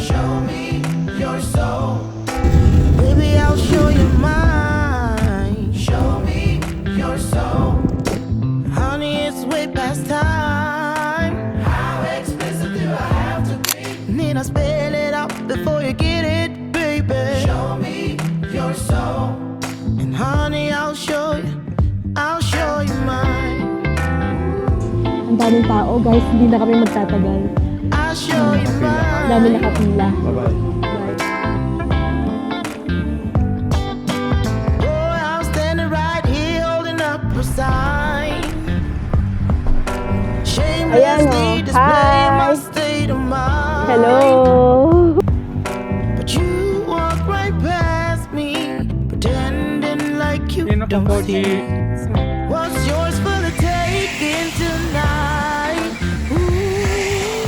Show me your soul. Baby, I'll show you mine. Show me your soul. Honey, it's way past time. How explicit do I have to be? Need I spell it out before you get it, baby? Show me your soul. And honey, I'll show you mine. Ang daming tao, guys. Hindi na kami magtatagal. I'll show you mine. Dami nakapila. Bye-bye. Boy, I'm standing right here holding up a sign. Ayan, Shamelessly oh. displaying my Hi. state of mind. Hello! But you walk right past me, pretending like you Sino don't po see what's yours for the taking tonight. Ooh.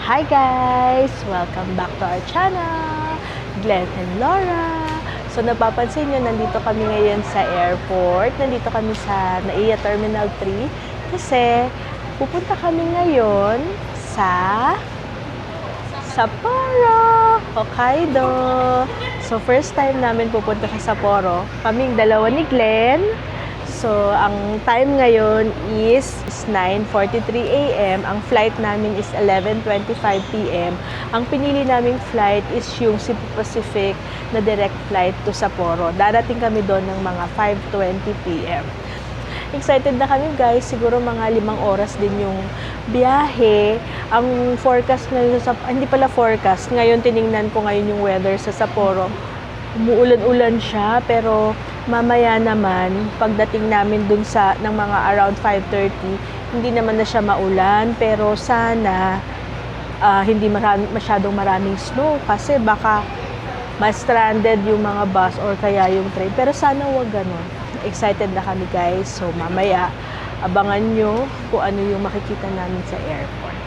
Hi guys! Welcome back to our channel, Glenn and Laura. So napapansin nyo, nandito kami ngayon sa airport. Nandito kami sa NAIA Terminal 3 kasi pupunta kami ngayon sa Sapporo, Hokkaido. So first time namin pupunta sa Sapporo. Kaming dalawa ni Glenn. So ang time ngayon is 9:43 AM. Ang flight namin is 11:25 PM. Ang pinili naming flight is yung Cebu Pacific na direct flight to Sapporo. Darating kami doon ng mga 5:20 PM. Excited na kami guys, siguro mga 5 oras din yung biyahe. Ang forecast ngayon hindi pala forecast, ngayon tiningnan ko ngayon yung weather sa Sapporo. Umuulan-ulan siya, pero mamaya naman, pagdating namin dun ng mga around 5:30, hindi naman na siya maulan, pero sana hindi masyadong maraming snow kasi baka ma-stranded yung mga bus or kaya yung train. Pero sana wag ganun. Excited na kami guys. So mamaya, abangan nyo kung ano yung makikita namin sa airport.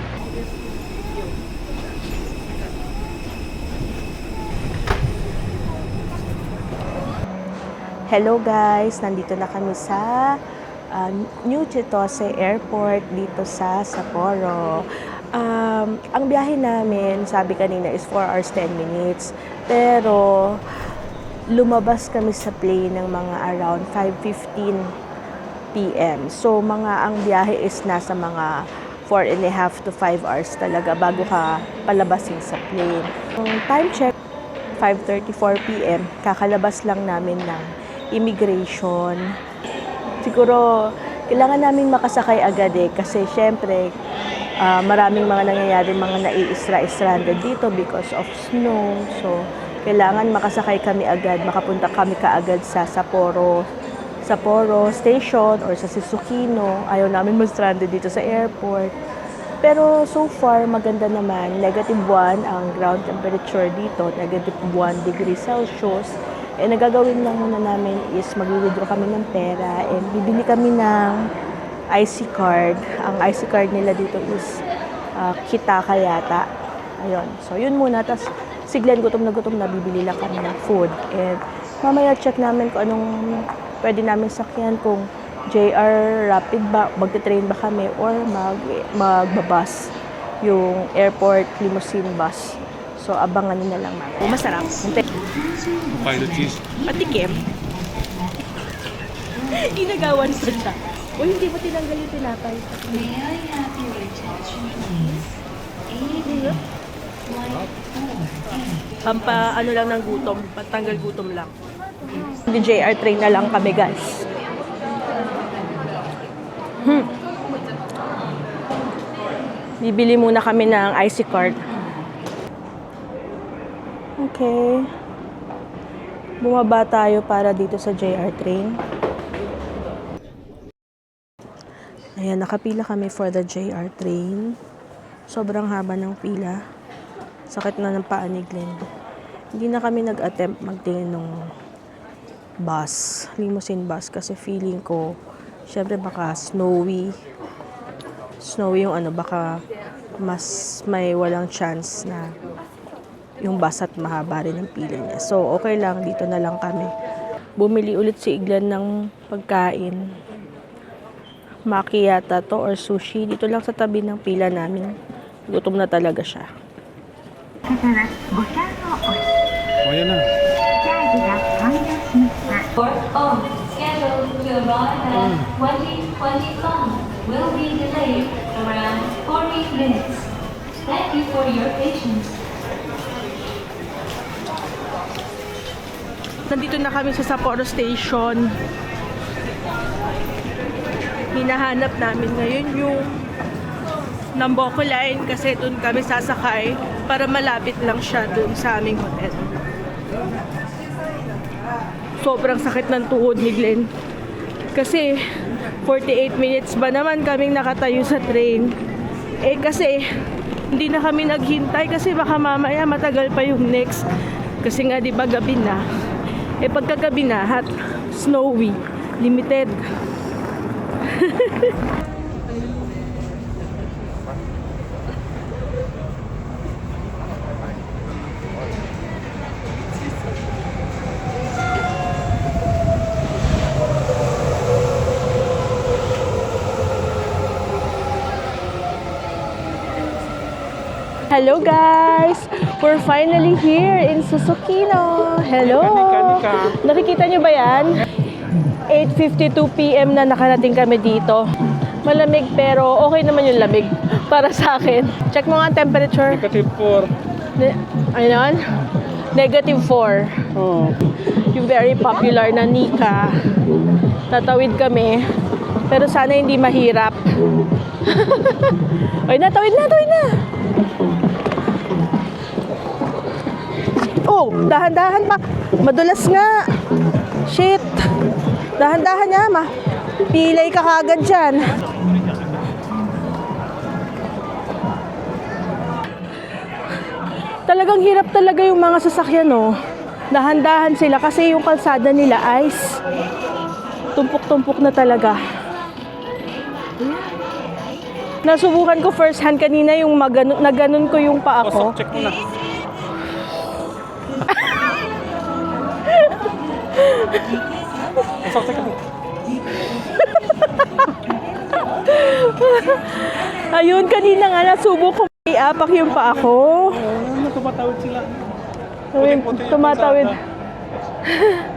Hello guys! Nandito na kami sa New Chitose Airport dito sa Sapporo. Ang biyahe namin, sabi kanina, is 4 hours 10 minutes. Pero lumabas kami sa plane ng mga around 5:15 PM. So ang biyahe is nasa mga 4.5 to 5 hours talaga bago ka palabasin sa plane. Time check, 5:34 PM. Kakalabas lang namin ng immigration. Siguro kailangan namin makasakay agad kasi syempre maraming mga nangyayari, mga nai-stranded dito because of snow. So kailangan makasakay kami agad, makapunta kami kaagad sa Sapporo station or sa Sisukino. Ayaw namin ma-stranded dito sa airport. Pero so far, maganda naman. -1 ang ground temperature dito, -1 degree Celsius. Nagagawin lang muna namin is mag-withdraw kami ng pera and bibili kami ng IC card. Ang IC card nila dito is Kitaka yata. Ayun. So yun muna. Tapos si Glenn gutom na, bibili lang kami ng food. And mamaya check namin kung anong pwede namin sakyan, kung JR Rapid ba, magte-train ba kami, or magbabus, yung airport limousine bus. So abangan nyo na lang namin. Masarap. Pilot cheese. Patikim. Inagawan ko siya. O hindi mo tinanggal yung tinapay. May I have your attention, please? Ano lang ng gutom, patanggal gutom lang. Di JR train na lang kami guys. Bibili muna kami ng IC card. Okay. Bumaba tayo para dito sa JR train. Ayan, nakapila kami for the JR train. Sobrang haba ng pila. Sakit na ng paa ni Glenn. Hindi na kami nag-attempt magtingin ng bus, limousine bus, kasi feeling ko, syempre baka snowy yung baka mas may walang chance na yung bus at mahaba rin ang pila niya. So, okay lang. Dito na lang kami. Bumili ulit si Iglan ng pagkain. Maki yata to or sushi. Dito lang sa tabi ng pila namin. Gutom na talaga siya. O, yan na. Scheduled to arrive at 2025 will be delayed around 40 minutes. Thank you for your patience. Nandito na kami sa Sapporo Station. Hinahanap namin ngayon yung Namboco Line kasi doon kami sasakay para malapit lang siya doon sa aming hotel. Sobrang sakit ng tuhod ni Glenn. Kasi 48 minutes ba naman kaming nakatayo sa train. Eh kasi hindi na kami naghintay kasi baka mamaya matagal pa yung next. Kasi nga di ba gabi na. Eh pagkagabi na, hot, snowy, limited. Hello guys! We're finally here in Susukino. Hello! Nakikita nyo ba yan? 8:52 PM na nakarating kami dito. Malamig pero okay naman yung lamig para sa akin. Check mo nga ang temperature. -4. Ayun? -4. Oo. Yung very popular na Nika. Tatawid kami. Pero sana hindi mahirap. Ay, natawid na! Oh, dahan-dahan pa. Madulas nga. Shit. Dahan-dahan niya, ma. Pilay ka kagad dyan. Talagang hirap talaga yung mga sasakyan, no. Dahan-dahan sila kasi yung kalsada nila ice. Tumpok-tumpok na talaga. Nasubukan ko first hand kanina yung naganon ko yung paa ko. Check mo na. Ayun, kanina nga nasubok ko iapak yung paa ko. Tumatawid sila. Tumatawid.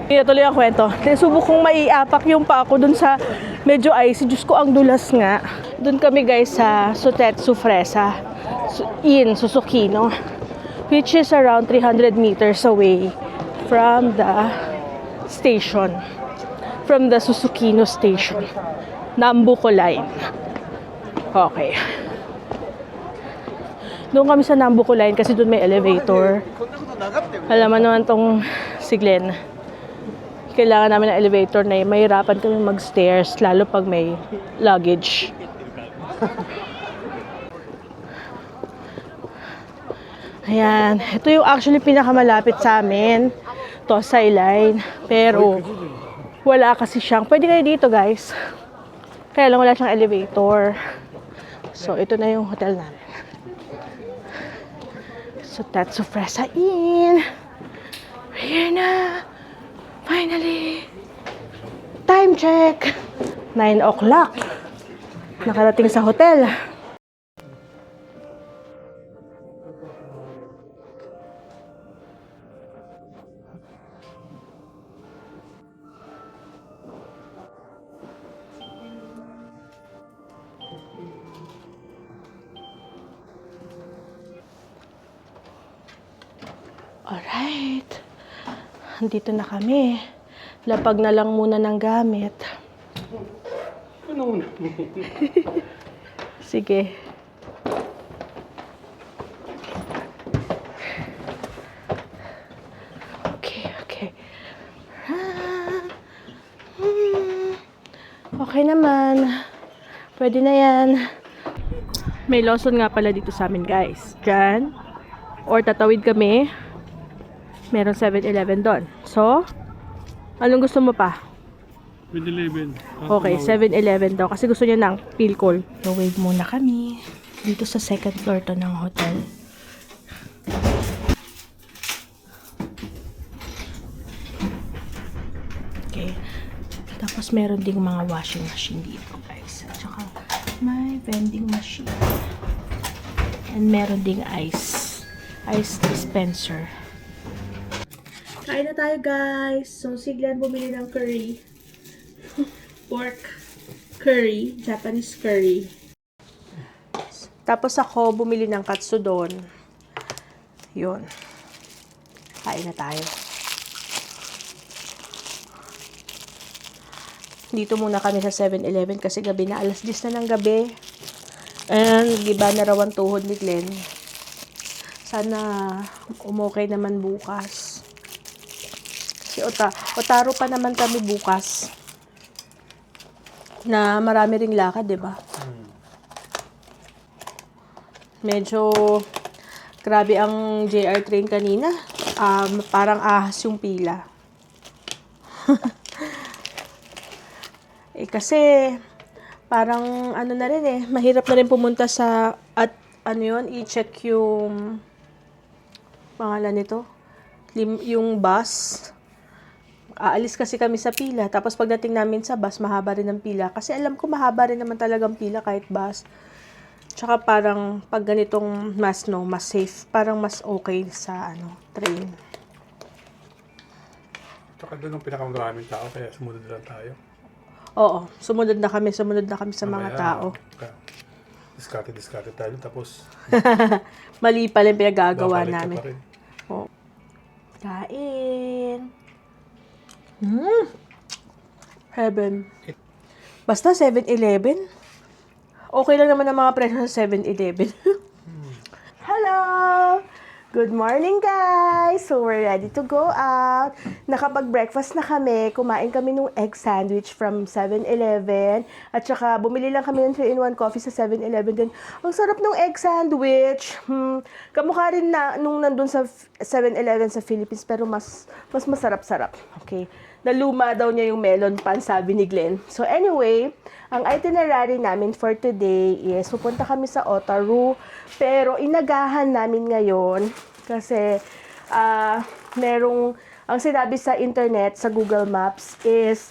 Hindi tuloy ang kwento. Nasubok kong maiapak yung paa ko dun sa medyo icy. Diyos ko, ang dulas nga. Dun kami guys sa Sotetsu Fresa in Susukino, which is around 300 meters away from the station, from the Susukino station, Nambuko Line. Okay. Doon kami sa Nambuko Line kasi doon may elevator. Alam mo naman tong si Glenn. Kailangan namin ng elevator na mahirapan kami mag-stairs, lalo pag may luggage. Ayan. Ito yung actually pinakamalapit sa amin. Tosai Line. Pero wala kasi siyang, pwede kayo dito guys. Kaya lang wala siyang elevator. So ito na yung hotel namin. So Tatsu Fresa Inn. We're here na. Finally. Time check. 9 o'clock. Nakarating sa hotel. Alright. Andito na kami. Lapag na lang muna ng gamit. Ano muna? Sige. Okay. Okay naman. Pwede na yan. May Lawson nga pala dito sa amin, guys. Diyan. Or tatawid kami. Meron 7-Eleven doon. So, anong gusto mo pa? 7-Eleven. Okay, 7-Eleven daw. Kasi gusto niya ng Pilcol. So, wait muna kami. Dito sa second floor to ng hotel. Okay. Tapos meron ding mga washing machine dito, guys. At saka may vending machine. And meron ding ice dispenser. Kain na tayo, guys. So, si Glenn bumili ng curry. Pork curry. Japanese curry. Tapos ako bumili ng katsudon. Yun. Kain na tayo. Dito muna kami sa 7-Eleven kasi gabi na. Alas 10 na ng gabi. And giba na raw ang tuhod ni Glenn. Sana umokay naman bukas. Kasi Otaro pa naman kami bukas. Na marami ring lakad, di ba? Medyo grabe ang JR train kanina. Parang ahas yung pila. Kasi parang ano na rin mahirap na rin pumunta sa at ano yun, i-check yung pangalan nito, yung bus. Aalis kasi kami sa pila, tapos pagdating namin sa bus, mahaba rin ang pila. Kasi alam ko mahaba rin naman talagang pila kahit bus. Tsaka parang pag ganitong mas safe, parang mas okay sa train. Tsaka doon ang pinakamaraming tao, kaya sumunod lang tayo. Oo, sumunod na kami sa mga tao. Diskarte tayo, tapos Mali pala yung pinagagawa babalik ka namin. pa rin. Oo. Kain. Heaven. Basta 7-Eleven. Okay lang naman ang mga presyo sa 7-Eleven. Hello! Good morning, guys! So, we're ready to go out. Nakapag-breakfast na kami. Kumain kami ng egg sandwich from 7-Eleven. At saka, bumili lang kami ng 3-in-1 coffee sa 7-Eleven din. Ang sarap ng egg sandwich. Kamukha rin na nung nandun sa 7-Eleven sa Philippines, pero mas masarap-sarap. Okay? Naluma daw niya yung melon pan, sabi ni Glenn. So, anyway, ang itinerary namin for today is pupunta kami sa Otaru. Pero inagahan namin ngayon kasi ang sinabi sa internet, sa Google Maps is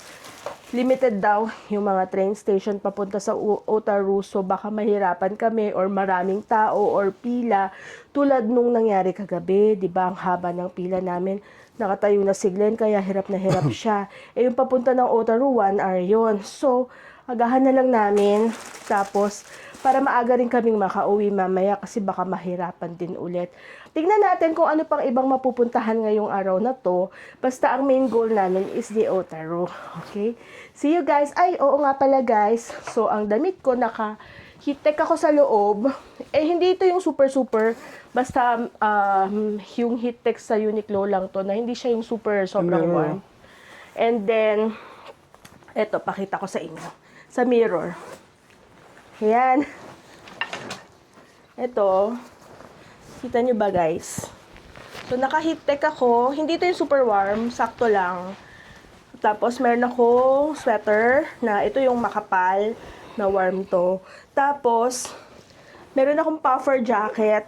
limited daw yung mga train station papunta sa Otaru. So baka mahirapan kami or maraming tao or pila tulad nung nangyari kagabi. Diba ang haba ng pila namin? Nakatayo na si Glenn kaya hirap na hirap siya. Yung papunta ng Otaru, 1 hour yun. So, agahan na lang namin. Tapos, para maaga rin kaming makauwi mamaya kasi baka mahirapan din ulit. Tingnan natin kung ano pang ibang mapupuntahan ngayong araw na to. Basta ang main goal namin is the Otaru. Okay? See you guys. Ay, oo nga pala guys. So, ang damit ko, naka-heat-tech ako sa loob. Hindi ito yung super. Basta yung heat-tech sa Uniqlo lang to na hindi siya yung sobrang warm. And then, eto, pakita ko sa inyo. Sa mirror. Ayan. Ito. Kita nyo ba guys? So, naka-heat-tech ako. Hindi ito yung super warm. Sakto lang. Tapos, meron akong sweater na ito yung makapal na warm to. Tapos, meron akong puffer jacket.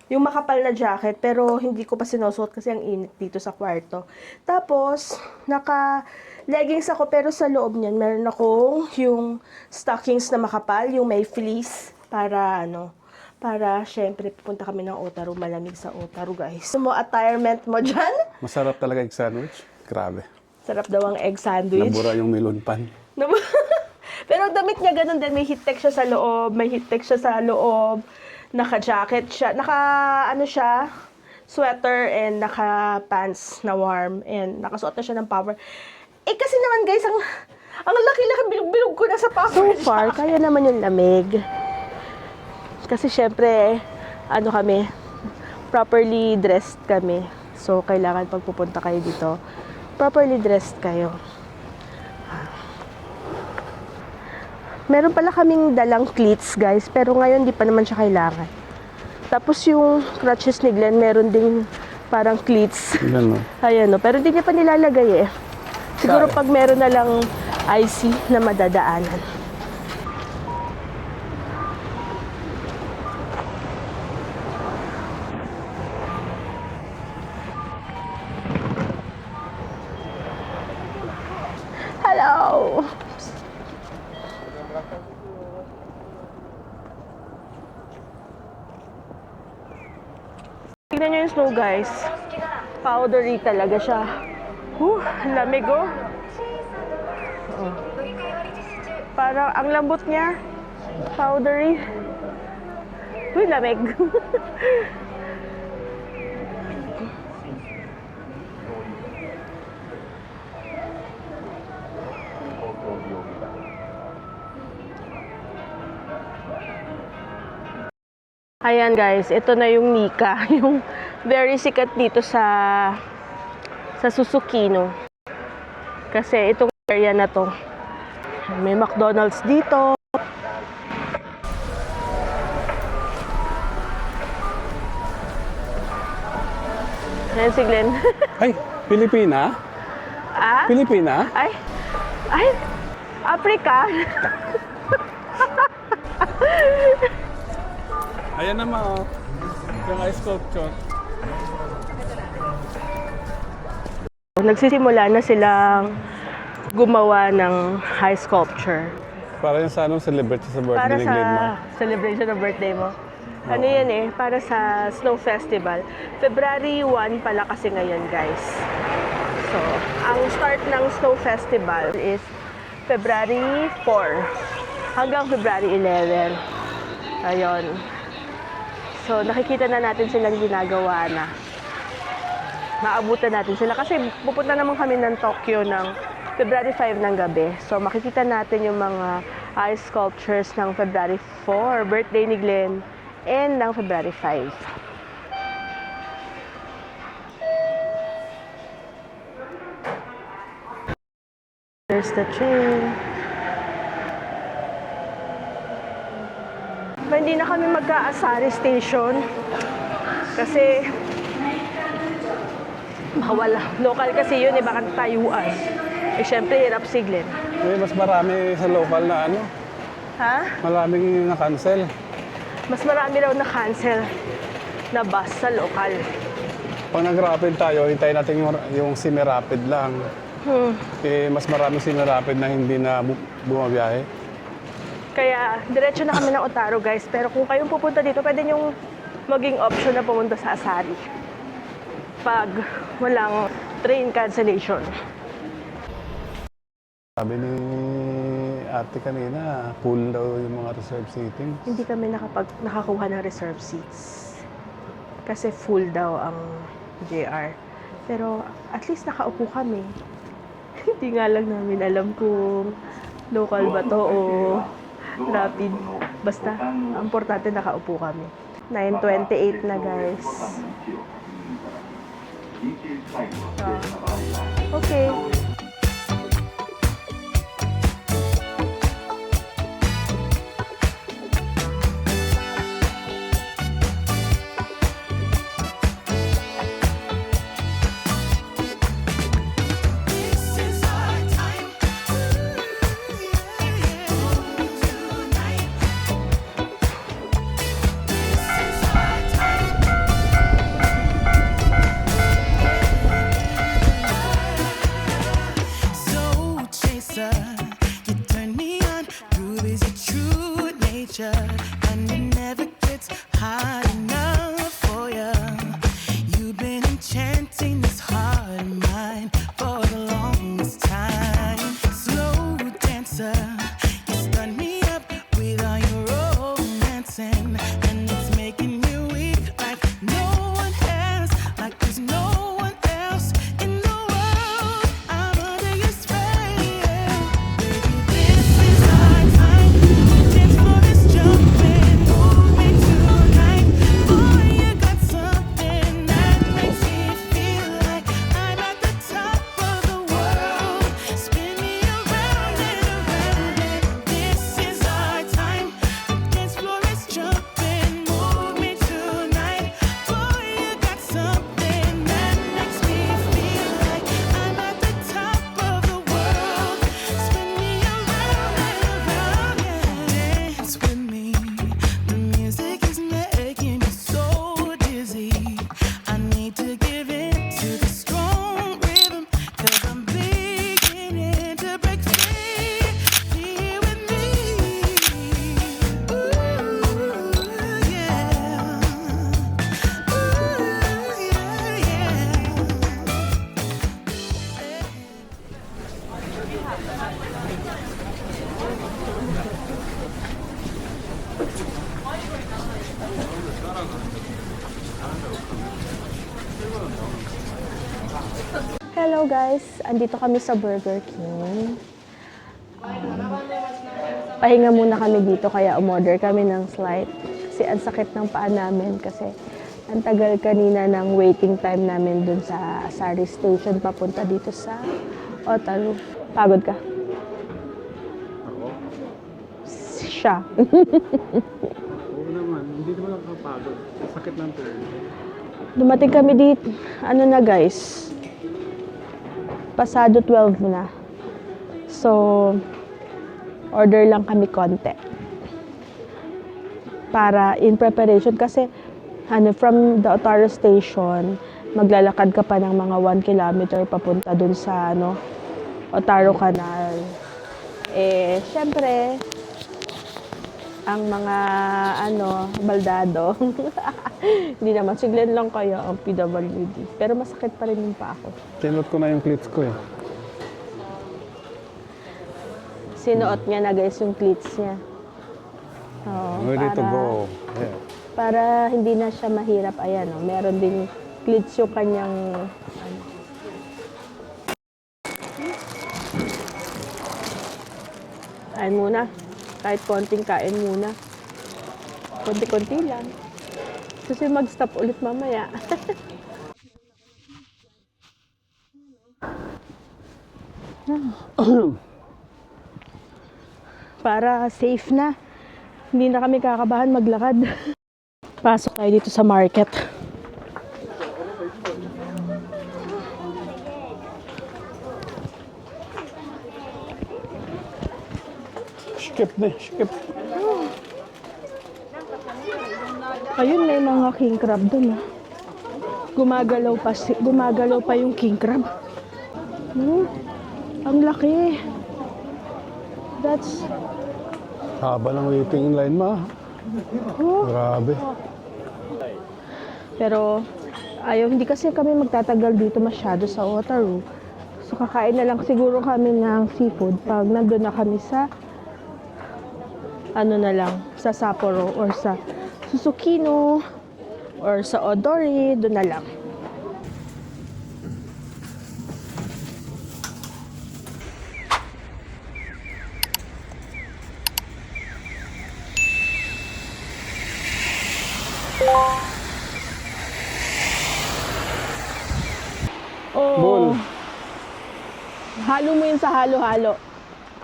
Yung makapal na jacket, pero hindi ko pa sinusuot kasi ang init dito sa kwarto. Tapos, naka-leggings ako, pero sa loob niyan, meron akong yung stockings na makapal, yung may fleece, para syempre, pupunta kami ng Otaru, malamig sa Otaru, guys. Mo attirement mo dyan? Masarap talaga egg sandwich. Grabe. Sarap daw ang egg sandwich. Nabura yung melon pan. Pero damit niya ganun din, may heat-tech siya sa loob, naka-jacket siya, siya, sweater and naka-pants na warm and nakasuot na siya ng power. Kasi naman guys, ang laki-laki bilog-bilog ko na sa power. So far, kaya naman yung lamig. Kasi syempre, kami, properly dressed kami. So, kailangan pag pupunta kayo dito, properly dressed kayo. Meron pala kaming dalang cleats, guys. Pero ngayon, di pa naman siya kailangan. Tapos yung crutches ni Glenn, meron ding parang cleats. Ayan, no? Pero hindi niya pa nilalagay Siguro pag meron na lang IC na madadaanan. snow guys. Powdery talaga siya. Lamig oh. Oh. Parang ang lambot niya. Powdery. Lamig. Ayan guys, ito na yung Nika, yung very sikat dito sa Susukino. Kasi itong area na to, may McDonald's dito. Ayan si Glenn. Ay, Pilipina? Ah? Pilipina? Ay, Africa. Ayan naman oh. Yung ice sculpture. Nagsisimula na silang gumawa ng high sculpture. Para yung sa celebrity sa birthday Para ni Glenn mo. sa celebration ng birthday mo. Ano yan eh, para sa Snow Festival. February 1 pala kasi ngayon guys. So, ang start ng Snow Festival is February 4 hanggang February 11. Ayun. So, nakikita na natin silang ginagawa na. Maabutan natin sila kasi pupunta naman kami ng Tokyo ng February 5 ng gabi. So, makikita natin yung mga ice sculptures ng February 4, birthday ni Glenn, and ng February 5. There's the train. Hindi na kami magka-Asari Station kasi wala. Local kasi yun, baka tayuan. Syempre, hirap si Glenn. Mas marami sa local na ano. Ha? Maraming na-cancel. Mas marami raw na-cancel na bus sa local. Pag nag-rapid tayo, hintayin natin yung semi-rapid lang. Mas maraming semi-rapid na hindi na bumabiyahe. Kaya, diretso na kami ng Otaru, guys. Pero kung kayong pupunta dito, pwede nyong maging option na pumunta sa Asari. Pag walang train cancellation. Sabi ni ate kanina, full daw yung mga reserve seating. Hindi kami nakakuha ng reserve seats. Kasi full daw ang JR. Pero at least nakaupo kami. Hindi nga lang namin alam kung local ba to o rapid. Basta, ang importante nakaupo kami. 9:28 na guys. Okay. Hello guys, andito kami sa Burger King. Pahinga muna kami dito kaya umorder kami ng Slight. Kasi ang sakit ng paa namin kasi ang tagal kanina ng waiting time namin dun sa Sari Station papunta dito sa Otaru. Pagod ka? Ako? Siya. Oo naman, hindi naman ako kapagod. Sakit ng turn. Dumating kami dito. Ano na guys? Pasado 12 na. So, order lang kami konti. Para in preparation kasi from the Otaru Station, maglalakad ka pa ng mga 1 kilometer papunta dun sa Otaru Canal. Eh, syempre, ang mga baldado. Hindi naman, siglan lang kayo ang PWD. Pero masakit pa rin yung pa ako. Tinot ko na yung cleats ko eh. Sinuot niya na guys yung cleats niya. Oo, Ready to go. Yeah. Para hindi na siya mahirap. Ayan, meron din cleats yung kanyang Kain muna. Kahit konting kain muna. Konti-konti lang. Kasi mag-stop ulit mamaya. Para safe na. Hindi na kami kakabahan maglakad. Pasok tayo dito sa market. Skip na, skip. Ayun, may mga king crab dun. Gumagalaw pa yung king crab. Ang laki. That's... Haba ng waiting line ma. Grabe. Pero, hindi kasi kami magtatagal dito masyado sa Otaru. So, kakain na lang siguro kami ng seafood pag nandun na kami sa sa Sapporo or sa Susukino or sa Odori, doon na lang. Ball. Halo mo yun sa halo-halo.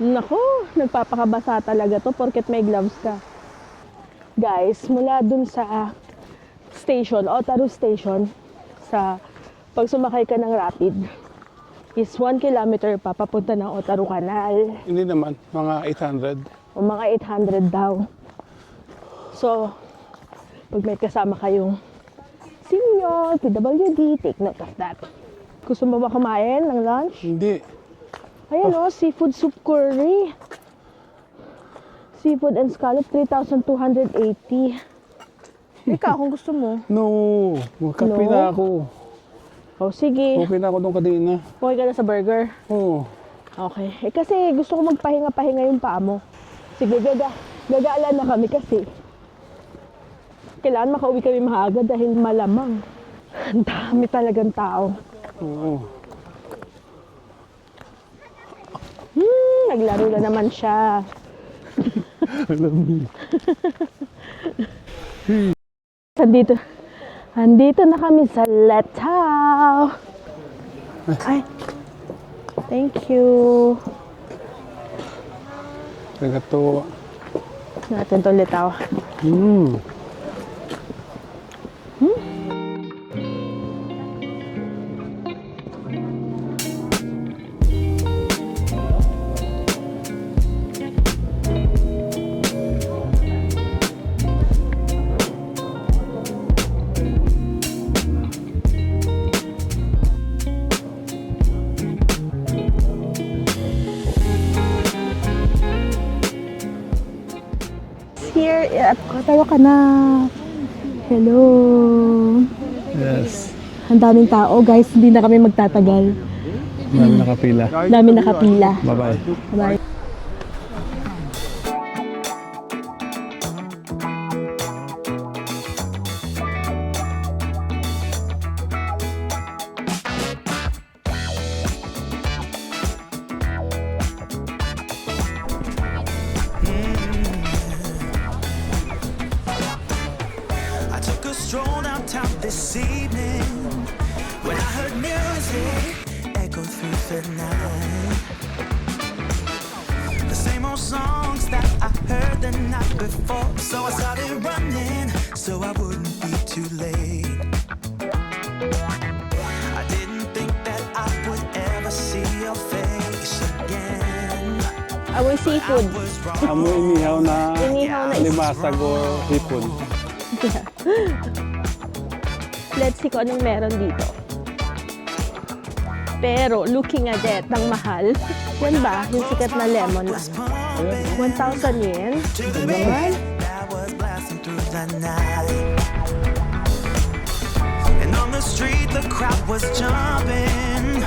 Naku, nagpapakabasa talaga to porket may gloves ka. Guys, mula dun sa station, Otaru Station, pag sumakay ka ng rapid, is 1 kilometer pa papunta ng Otaru Canal. Hindi naman, mga 800. O mga 800 daw. So, pag may kasama kayong senior, PWD, take note of that. Gusto mo ba kumain ng lunch? Hindi. Ayan seafood soup curry. Seafood and scallop, 3,280. Ikaw, kung gusto mo. No, magkape No? na ako. O, sige. Okay na ako nung kanina. Okay ka na sa burger? Oo. Okay. Kasi gusto ko magpahinga-pahinga yung paa mo. Sige, gagaalan na kami kasi. Kailangan makauwi kami maaga dahil malamang. Ang dami talagang tao. Oo. Naglaro na naman siya. Andito na kami sa Letaw. Ay, thank you. Nagato. Natin to Letaw. Here, tawa ka na. Hello. Yes. Ang daming tao, guys. Hindi na kami magtatagal. Dami nakapila. Dami nakapila. Bye-bye. Bye. through the night. The same old songs that I heard the night before. So I started running so I wouldn't be too late. I didn't think that I would ever see your face again. Amoy seafood. Was wrong. Amoy inihaw na Inihaw na limasag o hipon. Let's see kung anong meron dito. Pero looking at it, ang mahal. Yan ba? Yung sikat na lemon na. 1,000 yen? Mahal? That was blasting through the night. And on the street the crowd was jumping,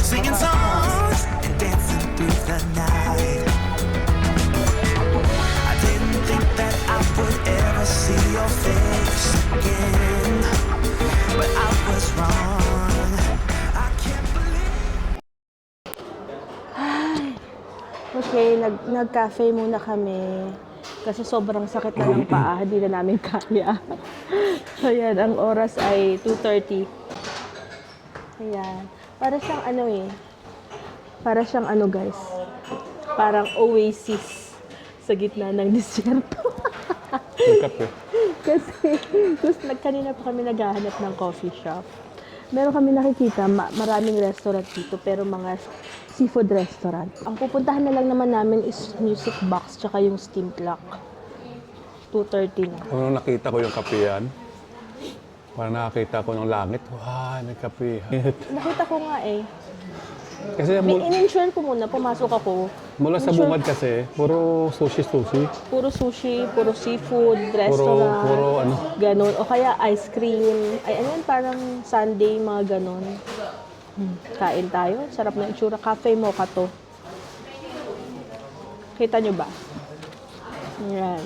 singing songs and dancing through the night. I didn't think that I would ever see your face again, but I was wrong. I can't believe. Okay, nag-cafe muna kami. Kasi sobrang sakit na ng paa, hindi na namin kaya. Ayan, ang oras ay 2:30. Ayan. Para siyang ano eh. Para siyang ano guys. Parang oasis sa gitna ng disyerto. Yung kape. Kasi kanina pa kami naghahanap ng coffee shop. Meron kami nakikita, maraming restaurant dito, pero mga seafood restaurant. Ang pupuntahan na lang naman namin is Music Box, tsaka yung Steam Clock. 2:30 na. Kung nakita ko yung kape yan, parang nakakita ko ng langit. Wow, may kape. Nakita ko nga eh. Kasi In-insure ko muna, pumasok ako. mula sa bungad kasi, puro sushi. Puro sushi, puro seafood, restaurant, Puro ano. ganun. O kaya ice cream. Ay, ano yan, parang Sunday, mga ganun. Kain tayo. Sarap na itsura. Cafe Mocha to. Kita nyo ba? Ayan.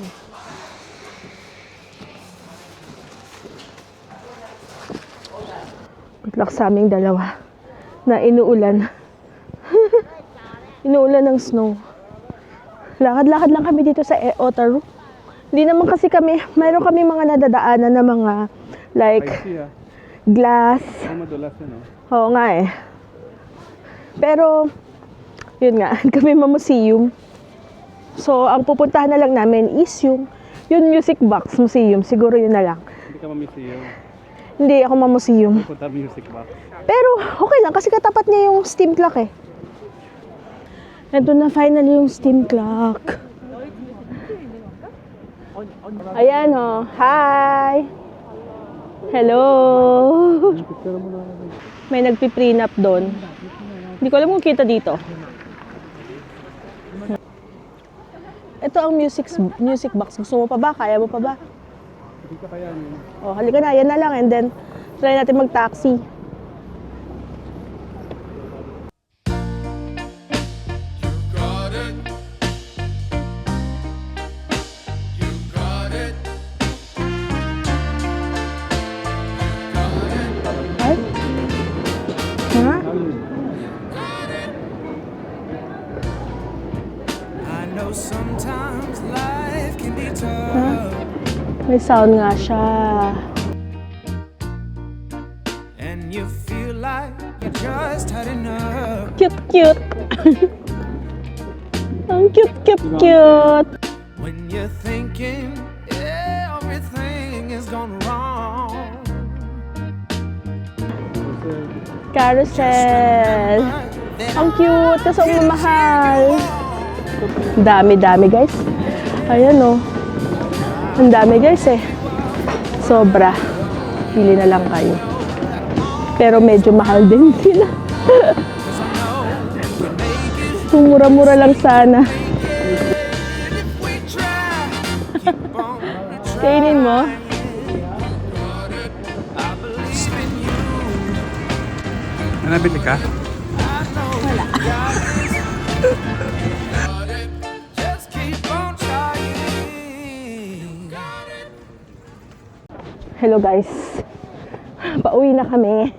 Good luck sa aming dalawa na inuulan. Inuulan ng snow. Lakad-lakad lang kami dito sa Otaru. Hindi naman kasi kami, mayroon kami mga nadadaanan na mga like glass. Madulas yun, no? Oo nga eh. Pero, yun nga, kami mamuseum. So, ang pupuntahan na lang namin is yung Music Box Museum. Siguro yun na lang. Hindi ka mamisiyo. Hindi ako mamuseum. Punta music box. Pero, okay lang kasi katapat niya yung steam clock eh. Ito na finally yung steam clock. Ayan oh. Hi! Hello! May nagpi-prenup doon. Hindi ko alam kung kita dito. Ito ang music box. Gusto mo pa ba? Kaya mo pa ba? Hindi ka kaya yun. Oh, halika na. Yan na lang. And then, try natin mag-taxi. Ay? Ha? I know sometimes life can be tough, May sound nga siya. and you feel like you just had enough. Cute. Ang cute. When you're thinking everything is gone wrong. Carousel. Ang cute. Tapos ang mamahal. Dami guys. Ayan oh. Ang dami guys eh. Sobra. Pili na lang kayo. Pero medyo mahal din sila. Kung mura-mura lang sana. Kainin mo. Nabili ka? Just keep on trying. Hello guys. Pauwi na kami.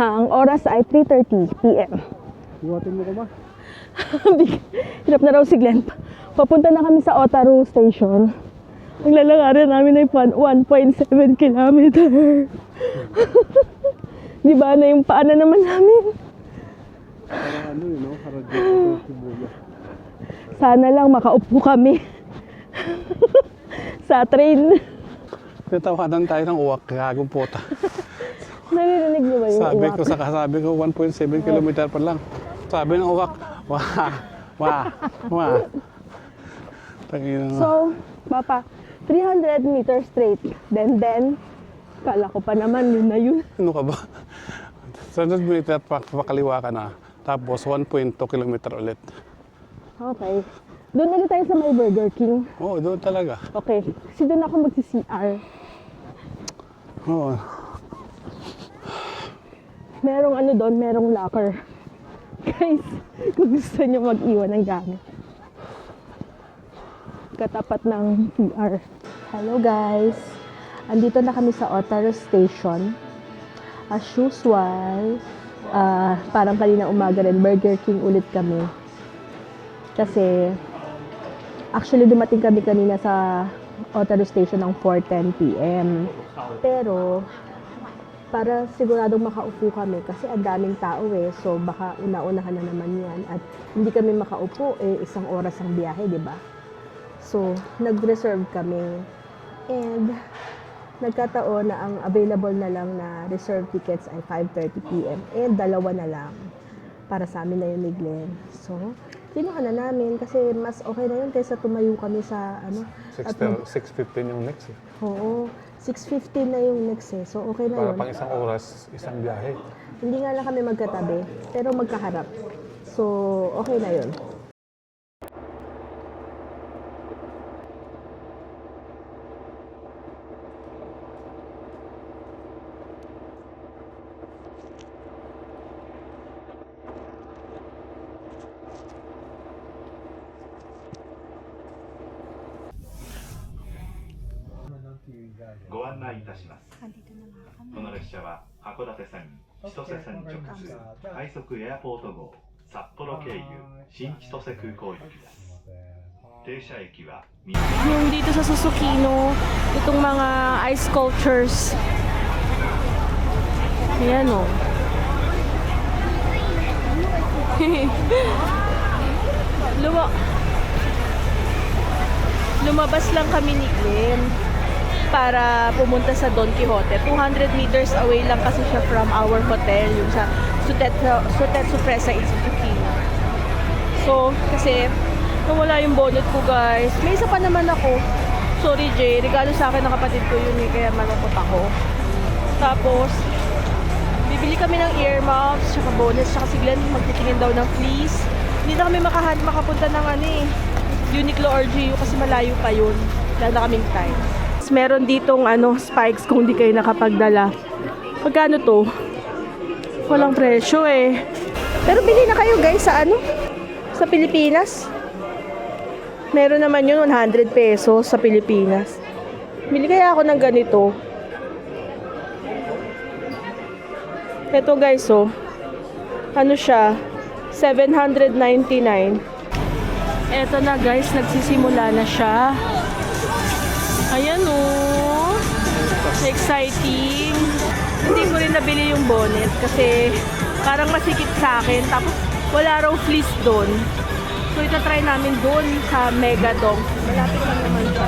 Ang oras ay 3:30 p.m. Buhatin mo ko ba? Hirap na raw si Glenn. Papunta na kami sa Otaru Station. Ang lalakarin namin ay 1.7 kilometer. Di ba na yung paanan naman namin? Parang ano yun, no? Radyo Tibuya. Sana lang makaupo kami sa train. Tatawanan tayo ng uwak, kagong puta. Naririnig niyo ba yung Sabi uwak? ko sa kasabi ko, 1.7 kilometer pa lang. Sabi ng uwak, wah. Tangina nga. So, Papa, 300 meters straight. Then, kala ko pa naman yun na yun. Ano ka ba? 100 meter pakaliwa ka na. Tapos 1.2 kilometer ulit. Okay. Doon ulit tayo sa may Burger King. Oo, doon talaga. Okay. Kasi doon ako magsi-CR. Oo. Merong ano doon, merong locker. Guys, kung gusto nyo mag-iwan ng gamit. Katapat ng CR. Hello guys. Andito na kami sa Otaru Station. As usual, parang kanina umaga rin, Burger King ulit kami. Kasi, actually dumating kami kanina sa Otaru Station ng 4:10 p.m. Pero, para siguradong makaupo kami kasi ang daming tao so baka una-unahan na naman yan at hindi kami makaupo isang oras ang biyahe, di ba? So, nag-reserve kami and nagkataon na ang available na lang na reserve tickets ay 5:30 p.m. and dalawa na lang para sa amin na yun ni Glenn. So, kinuha na namin kasi mas okay na yun kaysa tumayo kami sa 6:15 yung next. Oo. 6:15 na yung next So, okay na yun. Para pang isang oras, isang biyahe. Hindi nga lang kami magkatabi, pero magkaharap. So, okay na yun.ご案内いたします。この列車は函館線、千歳線直通、快速エアポート号、札幌経由、新千歳空港行きです。停車駅はYung dito sa Susukino, itong mga ice sculptures. Ayan o. Lumabas lang kami ni Glenn para pumunta sa Don Quixote. 200 meters away lang kasi siya from our hotel, yung sa Sutetsu Presa in Susukino. So, kasi nawala yung bonnet ko, guys. May isa pa naman ako. Sorry, Jay. Regalo sa akin ng kapatid ko yun kaya malungkot ako. Tapos, bibili kami ng earmuffs, tsaka bonnet, tsaka si Glenn magtitingin daw ng fleece. Hindi na kami makapunta ng Uniqlo or GU kasi malayo pa yun. Wala na kaming time. Meron ditong spikes kung di kayo nakapagdala. Magkano to? Walang presyo Pero bili na kayo guys sa sa Pilipinas. Meron naman yun 100 pesos sa Pilipinas. Bili kaya ako ng ganito. Ito guys ano siya? 799. Ito na guys, nagsisimula na siya. Ayan exciting. Hindi ko rin nabili yung bonnet kasi parang masikip sa akin. Tapos wala raw fleece doon. So itatry namin doon sa Megadong. Malapit lang naman siya.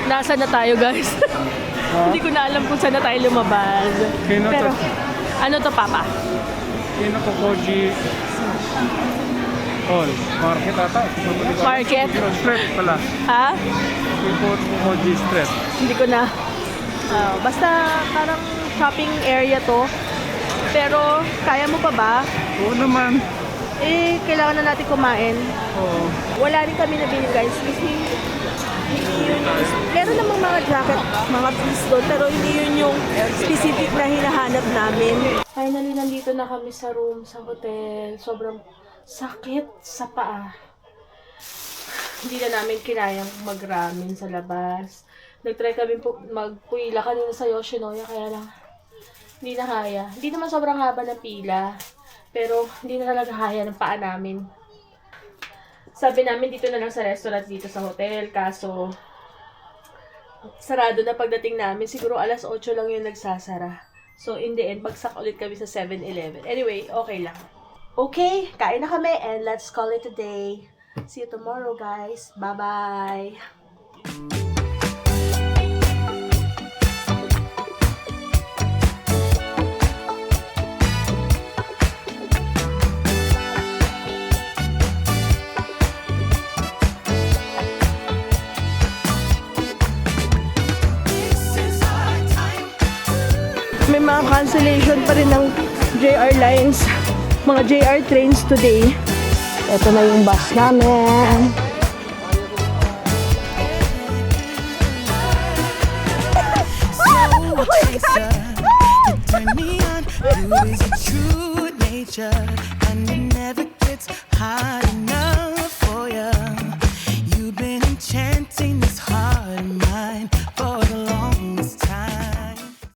Nasaan na tayo guys? Hindi ko na alam kung saan na tayo lumabas. Pero, ano to Papa? Kinokokoji All. Market ata. Market? Street pala. Ha? Kinokokoji Street. Hindi ko na. Basta parang shopping area to. Pero, kaya mo pa ba? Oo naman. Kailangan na natin kumain. Oo. Wala rin kami nabili guys kasi meron namang mga jacket, mga fleece doon, pero hindi yun yung specific na hinahanap namin. Finally, nandito na kami sa room, sa hotel. Sobrang sakit sa paa. Hindi na namin kinayang mag-ramen sa labas. Nag-try kami magpuila kanina sa Yoshinoya, kaya lang hindi na kaya. Hindi naman sobrang haba ng pila, pero hindi na talaga kaya ng paa namin. Sabi namin dito na lang sa restaurant dito sa hotel, kaso sarado na pagdating namin. Siguro alas 8 lang yung nagsasara. So, in the end, bagsak ulit kami sa 7-Eleven. Anyway, okay lang. Okay, kain na kami and let's call it a day. See you tomorrow, guys. Bye-bye! May mga cancellation pa rin ng JR lines, mga JR trains today. Ito na yung bus namin. Turn me on, you is your true nature, and it never gets hard enough.